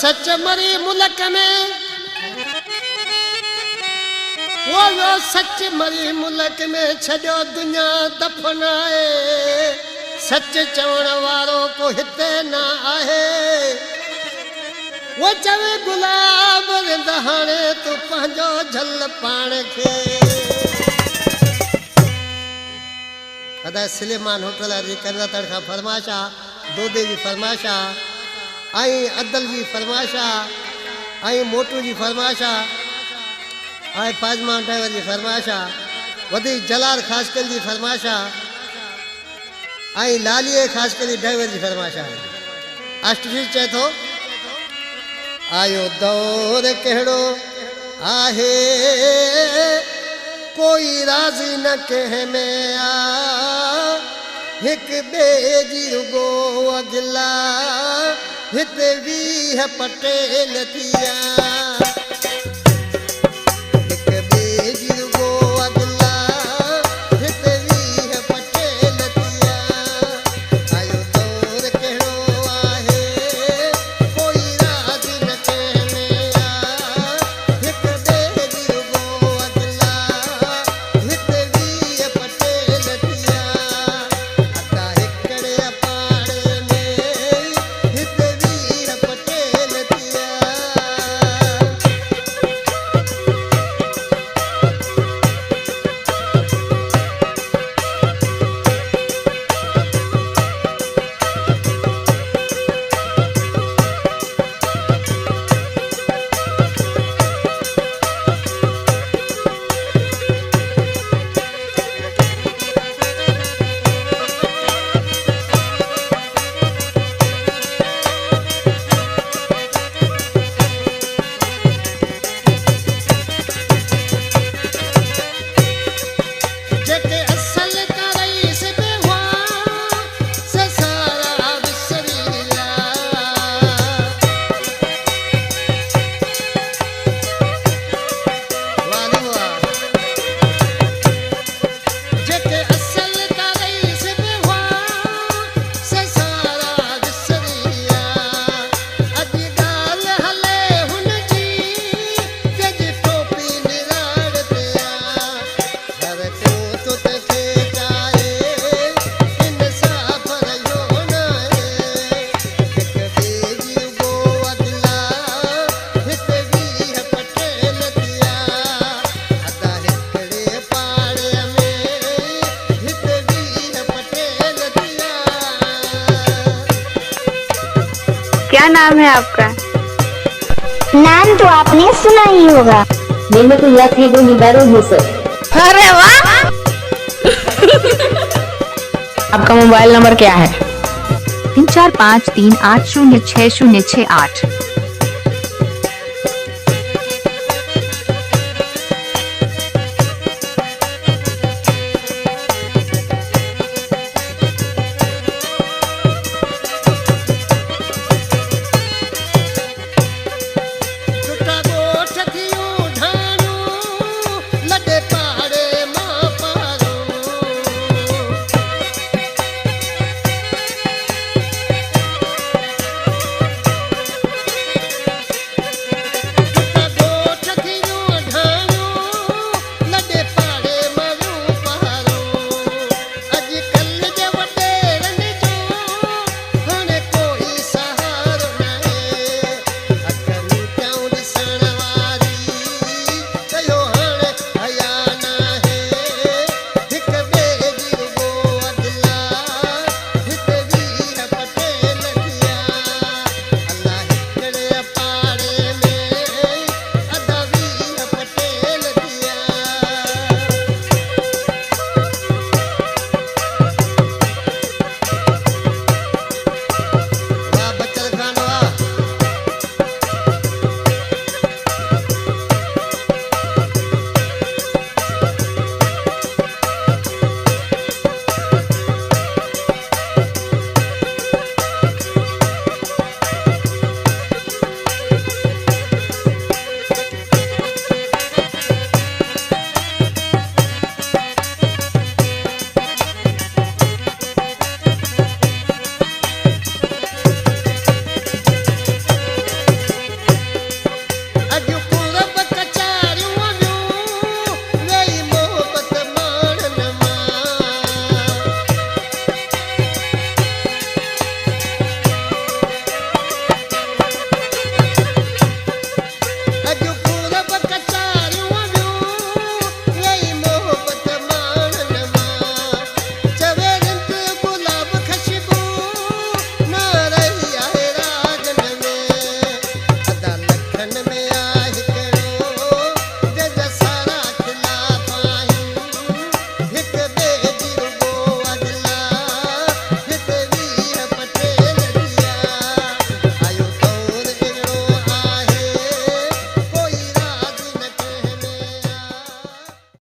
सच मरी मुल्क में वो सच मरी मुल्क में छड़ो दुनिया दफनाए सच चवण वारो को हिते ना आहे वो चवे गुलाब दहाणे तू पंहिंजो झल पाण खे अदा सुलेमान होटल जी कंदड़ खां फरमाइश आहे दोदे जी फरमाइश आहे आई अदल जी फरमाइश आहे आई मोटू जी फरमाइश आहे आई पाजमा ड्राइवर जी फरमाइश आहे वधी जलाल ख़ासकर जी फरमाइश आहे आई लालिए ख़ासकर ड्राइवर जी फरमाइश आहे आस्टफी चए थो आयो दौर कहिड़ो आहे कोई राज़ी न कंहिं में आ हिक ॿिए जी रुगो अगिला हिते 20 पटेल थिया हिक ॿिए जी रुगो अगिला हिते 20 पटेल थिया आयो दौर कहिड़ो आहे कोई राज़ी न कंहिं में आ हिक ॿिए जी रुगो अगिला हिते 20 पटेल थिया अदा हिकिड़े पाड़े में हिते 20 पटेल थिया जेके असल करई से बेवा से सारा विसरीला वालुआ जेके असल करई से बेवा से सारा विसरीला अॼु ॻाल्हि हले हुन जी जज टोपी निराड़ ते हर को तो ते चाहे इंसाफ रहियो न हिक ॿिए जी रुगो अगिला हिते 20 पटेल थिया अदा हिकिड़े पाड़े में हिते 20 पटेल थिया क्या नाम है आपका? नाम तो आपने सुना ही होगा। मैंने तो याद है वो निबारो है सर। अरे वाह! आपका मोबाइल नंबर क्या है? 34538060668